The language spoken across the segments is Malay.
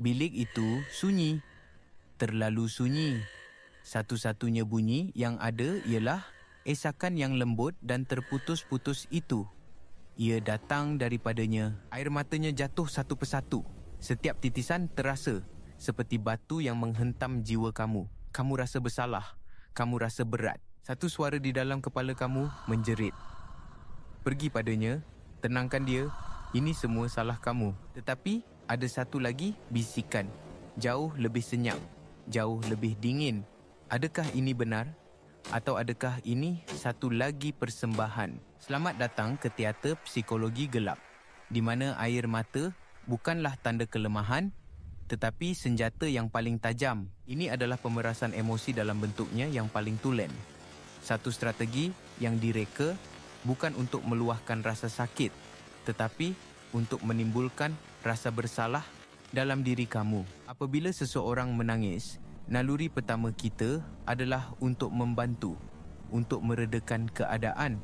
Bilik itu sunyi. Terlalu sunyi. Satu-satunya bunyi yang ada ialah esakan yang lembut dan terputus-putus itu. Ia datang daripadanya. Air matanya jatuh satu persatu. Setiap titisan terasa seperti batu yang menghentam jiwa kamu. Kamu rasa bersalah. Kamu rasa berat. Satu suara di dalam kepala kamu menjerit. Pergi padanya, tenangkan dia, ini semua salah kamu. Tetapi ada satu lagi bisikan, jauh lebih senyap, jauh lebih dingin. Adakah ini benar? Atau adakah ini satu lagi persembahan? Selamat datang ke teater psikologi gelap, di mana air mata bukanlah tanda kelemahan, tetapi senjata yang paling tajam. Ini adalah pemerasan emosi dalam bentuknya yang paling tulen. Satu strategi yang direka bukan untuk meluahkan rasa sakit, tetapi untuk menimbulkan rasa bersalah dalam diri kamu. Apabila seseorang menangis, naluri pertama kita adalah untuk membantu, untuk meredakan keadaan.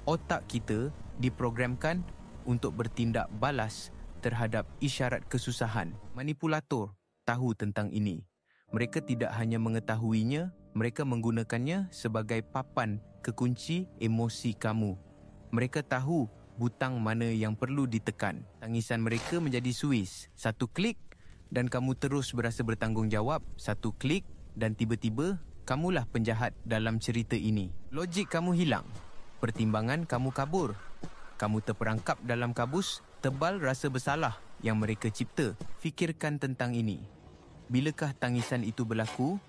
Otak kita diprogramkan untuk bertindak balas terhadap isyarat kesusahan. Manipulator tahu tentang ini. Mereka tidak hanya mengetahuinya, mereka menggunakannya sebagai papan kekunci emosi kamu. Mereka tahu butang mana yang perlu ditekan. Tangisan mereka menjadi suis. Satu klik dan kamu terus berasa bertanggungjawab. Satu klik dan tiba-tiba kamulah penjahat dalam cerita ini. Logik kamu hilang. Pertimbangan kamu kabur. Kamu terperangkap dalam kabus tebal rasa bersalah yang mereka cipta. Fikirkan tentang ini. Bilakah tangisan itu berlaku?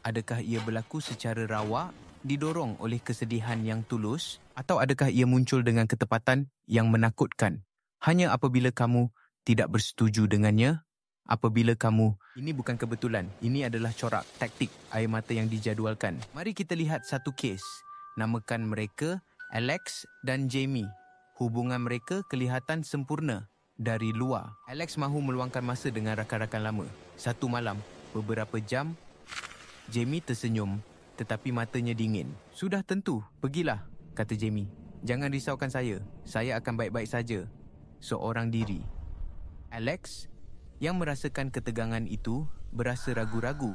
Adakah ia berlaku secara rawak, didorong oleh kesedihan yang tulus, atau adakah ia muncul dengan ketepatan yang menakutkan? Hanya apabila kamu tidak bersetuju dengannya, apabila kamu, ini bukan kebetulan, ini adalah corak taktik air mata yang dijadualkan. Mari kita lihat satu kes. Namakan mereka Alex dan Jamie. Hubungan mereka kelihatan sempurna dari luar. Alex mahu meluangkan masa dengan rakan-rakan lama. Satu malam, beberapa jam, Jamie tersenyum tetapi matanya dingin. Sudah tentu, pergilah, kata Jamie. Jangan risaukan saya akan baik-baik saja. Seorang diri. Alex, yang merasakan ketegangan itu, berasa ragu-ragu.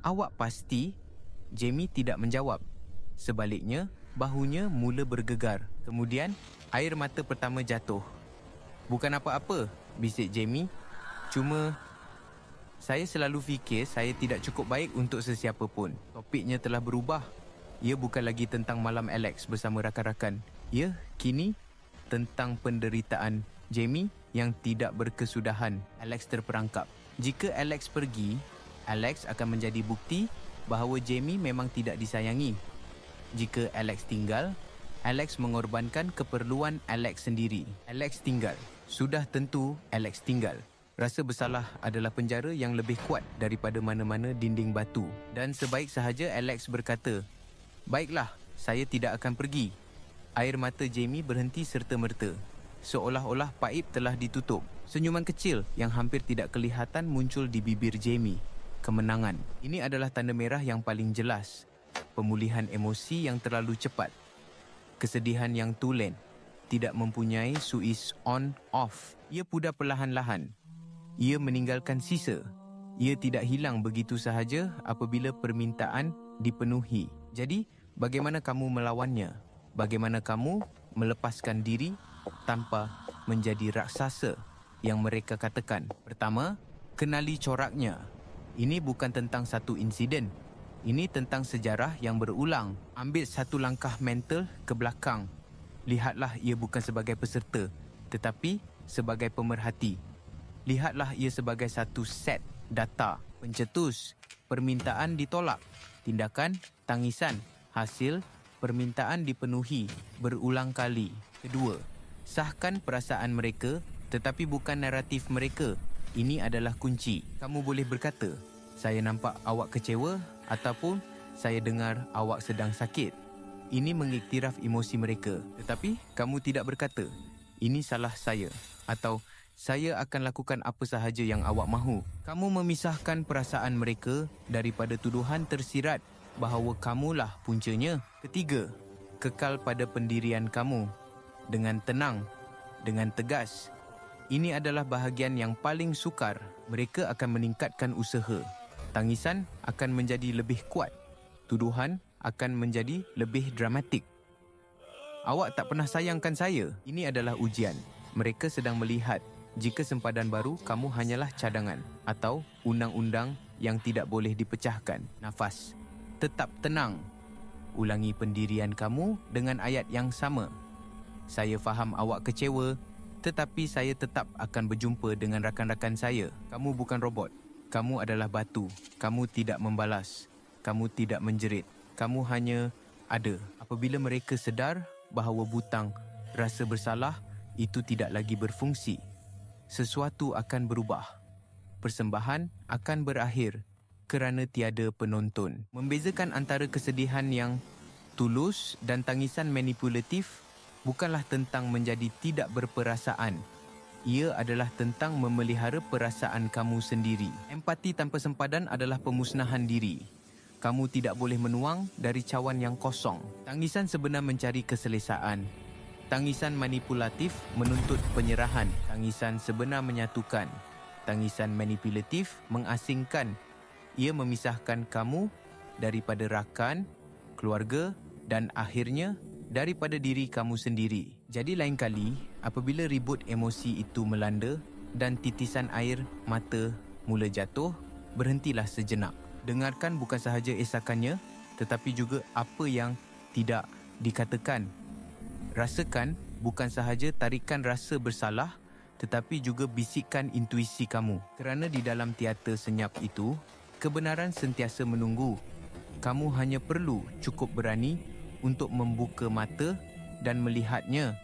Awak pasti? Jamie tidak menjawab. Sebaliknya, bahunya mula bergegar. Kemudian, air mata pertama jatuh. Bukan apa-apa, bisik Jamie. Cuma, saya selalu fikir saya tidak cukup baik untuk sesiapa pun. Topiknya telah berubah. Ia bukan lagi tentang malam Alex bersama rakan-rakan. Ia kini tentang penderitaan Jamie yang tidak berkesudahan. Alex terperangkap. Jika Alex pergi, Alex akan menjadi bukti bahawa Jamie memang tidak disayangi. Jika Alex tinggal, Alex mengorbankan keperluan Alex sendiri. Alex tinggal. Sudah tentu Alex tinggal. Rasa bersalah adalah penjara yang lebih kuat daripada mana-mana dinding batu. Dan sebaik sahaja Alex berkata, "Baiklah, saya tidak akan pergi." Air mata Jamie berhenti serta-merta. Seolah-olah paip telah ditutup. Senyuman kecil yang hampir tidak kelihatan muncul di bibir Jamie. Kemenangan. Ini adalah tanda merah yang paling jelas. Pemulihan emosi yang terlalu cepat. Kesedihan yang tulen. Tidak mempunyai suis on-off. Ia pudar perlahan-lahan. Ia meninggalkan sisa. Ia tidak hilang begitu sahaja apabila permintaan dipenuhi. Jadi, bagaimana kamu melawannya? Bagaimana kamu melepaskan diri tanpa menjadi raksasa yang mereka katakan? Pertama, kenali coraknya. Ini bukan tentang satu insiden. Ini tentang sejarah yang berulang. Ambil satu langkah mental ke belakang. Lihatlah ia bukan sebagai peserta, tetapi sebagai pemerhati. Lihatlah ia sebagai satu set data. Pencetus, permintaan ditolak. Tindakan, tangisan. Hasil, permintaan dipenuhi berulang kali. Kedua, sahkan perasaan mereka, tetapi bukan naratif mereka. Ini adalah kunci. Kamu boleh berkata, "Saya nampak awak kecewa," ataupun "Saya dengar awak sedang sakit." Ini mengiktiraf emosi mereka. Tetapi kamu tidak berkata, "Ini salah saya," atau "Saya akan lakukan apa sahaja yang awak mahu." Kamu memisahkan perasaan mereka daripada tuduhan tersirat bahawa kamulah puncanya. Ketiga, kekal pada pendirian kamu. Dengan tenang, dengan tegas. Ini adalah bahagian yang paling sukar. Mereka akan meningkatkan usaha. Tangisan akan menjadi lebih kuat. Tuduhan akan menjadi lebih dramatik. Awak tak pernah sayangkan saya. Ini adalah ujian. Mereka sedang melihat jika sempadan baru kamu hanyalah cadangan atau undang-undang yang tidak boleh dipecahkan. Nafas. Tetap tenang. Ulangi pendirian kamu dengan ayat yang sama. Saya faham awak kecewa, tetapi saya tetap akan berjumpa dengan rakan-rakan saya. Kamu bukan robot. Kamu adalah batu. Kamu tidak membalas. Kamu tidak menjerit. Kamu hanya ada. Apabila mereka sedar bahawa butang rasa bersalah itu tidak lagi berfungsi, sesuatu akan berubah. Persembahan akan berakhir kerana tiada penonton. Membezakan antara kesedihan yang tulus dan tangisan manipulatif bukanlah tentang menjadi tidak berperasaan. Ia adalah tentang memelihara perasaan kamu sendiri. Empati tanpa sempadan adalah pemusnahan diri. Kamu tidak boleh menuang dari cawan yang kosong. Tangisan sebenar mencari keselesaan. Tangisan manipulatif menuntut penyerahan. Tangisan sebenar menyatukan. Tangisan manipulatif mengasingkan. Ia memisahkan kamu daripada rakan, keluarga dan akhirnya daripada diri kamu sendiri. Jadi lain kali, apabila ribut emosi itu melanda dan titisan air mata mula jatuh, berhentilah sejenak. Dengarkan bukan sahaja esakannya, tetapi juga apa yang tidak dikatakan. Rasakan bukan sahaja tarikan rasa bersalah, tetapi juga bisikan intuisi kamu. Kerana di dalam teater senyap itu, kebenaran sentiasa menunggu. Kamu hanya perlu cukup berani untuk membuka mata dan melihatnya